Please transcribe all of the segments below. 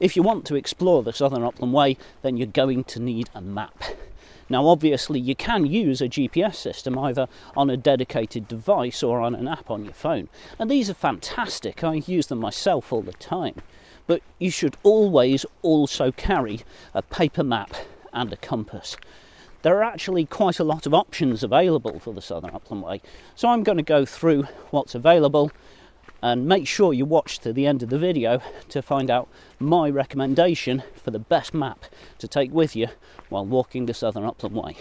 If you want to explore the Southern Upland Way, then you're going to need a map. Now obviously you can use a GPS system either on a dedicated device or on an app on your phone, and these are fantastic. I use them myself all the time. But you should always also carry a paper map and a compass. There are actually quite a lot of options available for the Southern Upland Way, so I'm going to go through what's available, and make sure you watch to the end of the video to find out my recommendation for the best map to take with you while walking the Southern Upland Way.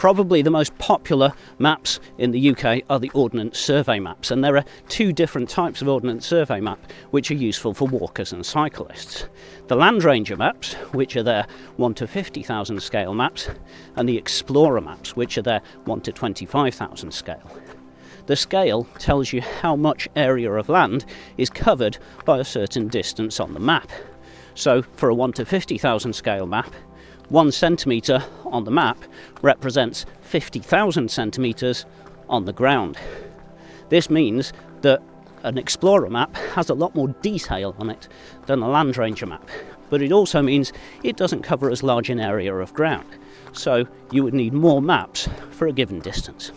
Probably the most popular maps in the UK are the Ordnance survey maps, and there are two different types of Ordnance survey map which are useful for walkers and cyclists. The Land Ranger maps, which are their 1 to 50,000 scale maps, and the Explorer maps, which are their 1 to 25,000 scale. The scale tells you how much area of land is covered by a certain distance on the map. So for a 1 to 50,000 scale map, 1 centimetre on the map represents 50,000 centimetres on the ground. This means that an Explorer map has a lot more detail on it than a Land Ranger map, but it also means it doesn't cover as large an area of ground, so you would need more maps for a given distance.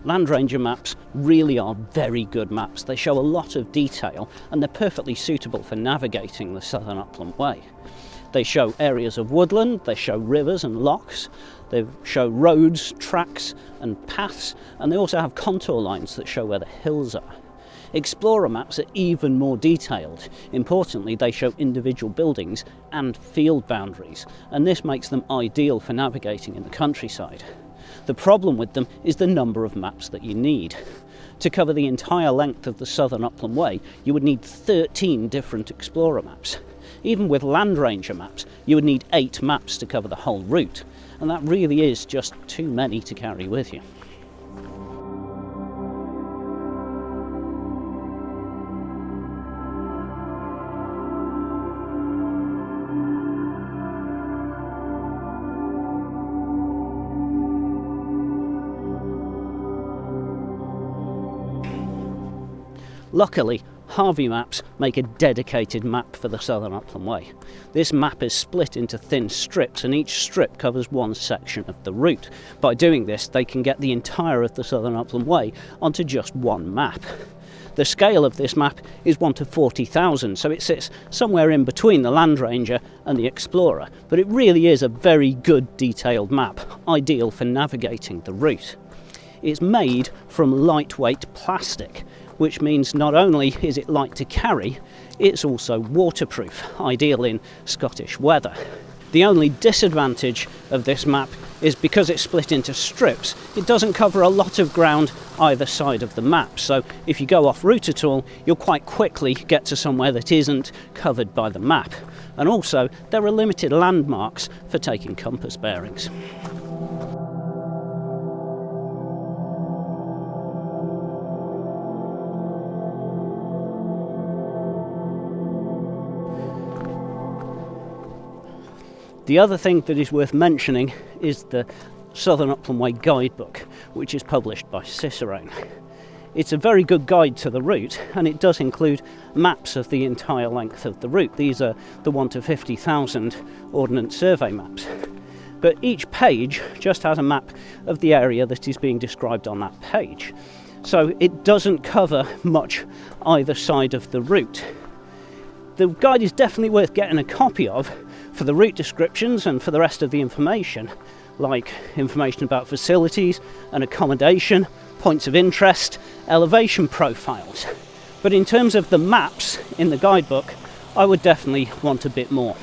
Land Ranger maps really are very good maps. They show a lot of detail and they're perfectly suitable for navigating the Southern Upland Way. They show areas of woodland, they show rivers and lochs, they show roads, tracks and paths, and they also have contour lines that show where the hills are. Explorer maps are even more detailed. Importantly, they show individual buildings and field boundaries, and this makes them ideal for navigating in the countryside. The problem with them is the number of maps that you need. To cover the entire length of the Southern Upland Way, you would need 13 different Explorer maps. Even with Land Ranger maps, you would need 8 maps to cover the whole route, and that really is just too many to carry with you. Luckily, Harvey Maps make a dedicated map for the Southern Upland Way. This map is split into thin strips, and each strip covers one section of the route. By doing this, they can get the entire of the Southern Upland Way onto just one map. The scale of this map is 1 to 40,000, so it sits somewhere in between the Land Ranger and the Explorer, but it really is a very good detailed map, ideal for navigating the route. It's made from lightweight plastic, which means not only is it light to carry, it's also waterproof, ideal in Scottish weather. The only disadvantage of this map is because it's split into strips, it doesn't cover a lot of ground either side of the map, so if you go off route at all, you'll quite quickly get to somewhere that isn't covered by the map. And also, there are limited landmarks for taking compass bearings. The other thing that is worth mentioning is the Southern Upland Way guidebook, which is published by Cicerone. It's a very good guide to the route, and it does include maps of the entire length of the route. These are the 1 to 50,000 Ordnance survey maps. But each page just has a map of the area that is being described on that page. So it doesn't cover much either side of the route. The guide is definitely worth getting a copy of for the route descriptions and for the rest of the information, like information about facilities and accommodation, points of interest, elevation profiles. But in terms of the maps in the guidebook, I would definitely want a bit more.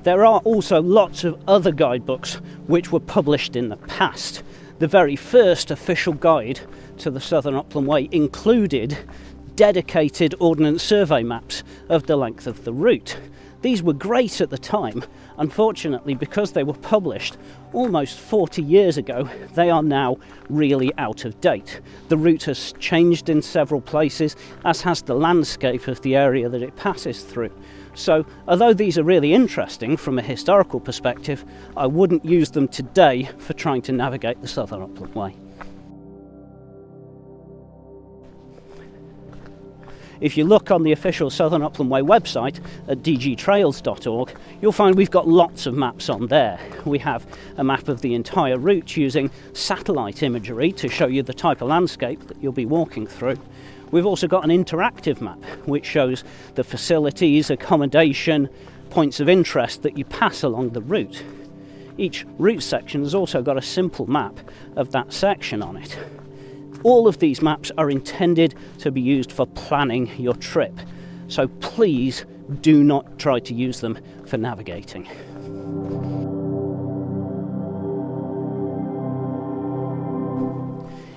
There are also lots of other guidebooks which were published in the past. The very first official guide to the Southern Upland Way included dedicated Ordnance survey maps of the length of the route. These were great at the time. Unfortunately, because they were published almost 40 years ago, they are now really out of date. The route has changed in several places, as has the landscape of the area that it passes through. So, although these are really interesting from a historical perspective, I wouldn't use them today for trying to navigate the Southern Upland Way. If you look on the official Southern Upland Way website at dgtrails.org, you'll find we've got lots of maps on there. We have a map of the entire route using satellite imagery to show you the type of landscape that you'll be walking through. We've also got an interactive map which shows the facilities, accommodation, points of interest that you pass along the route. Each route section has also got a simple map of that section on it. All of these maps are intended to be used for planning your trip, so please do not try to use them for navigating.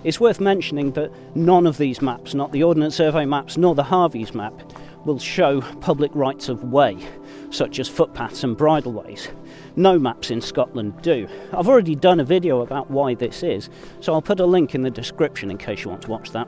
It's worth mentioning that none of these maps, not the Ordnance Survey maps nor the Harvey's map, will show public rights of way, such as footpaths and bridleways. No maps in Scotland do. I've already done a video about why this is, so I'll put a link in the description in case you want to watch that.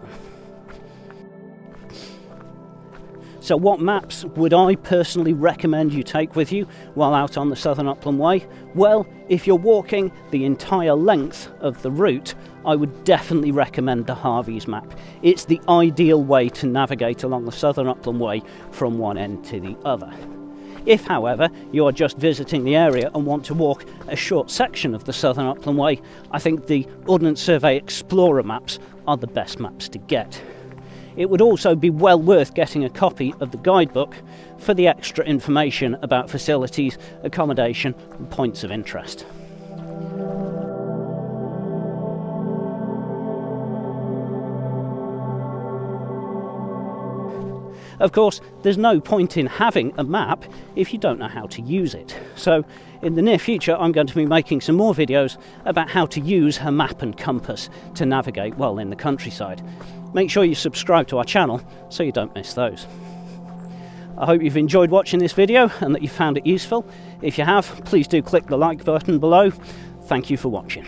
So what maps would I personally recommend you take with you while out on the Southern Upland Way? Well, if you're walking the entire length of the route, I would definitely recommend the Harvey's map. It's the ideal way to navigate along the Southern Upland Way from one end to the other. If, however, you are just visiting the area and want to walk a short section of the Southern Upland Way, I think the Ordnance Survey Explorer maps are the best maps to get. It would also be well worth getting a copy of the guidebook for the extra information about facilities, accommodation and points of interest. Of course, there's no point in having a map if you don't know how to use it. So in the near future, I'm going to be making some more videos about how to use a map and compass to navigate well in the countryside. Make sure you subscribe to our channel so you don't miss those. I hope you've enjoyed watching this video and that you found it useful. If you have, please do click the like button below. Thank you for watching.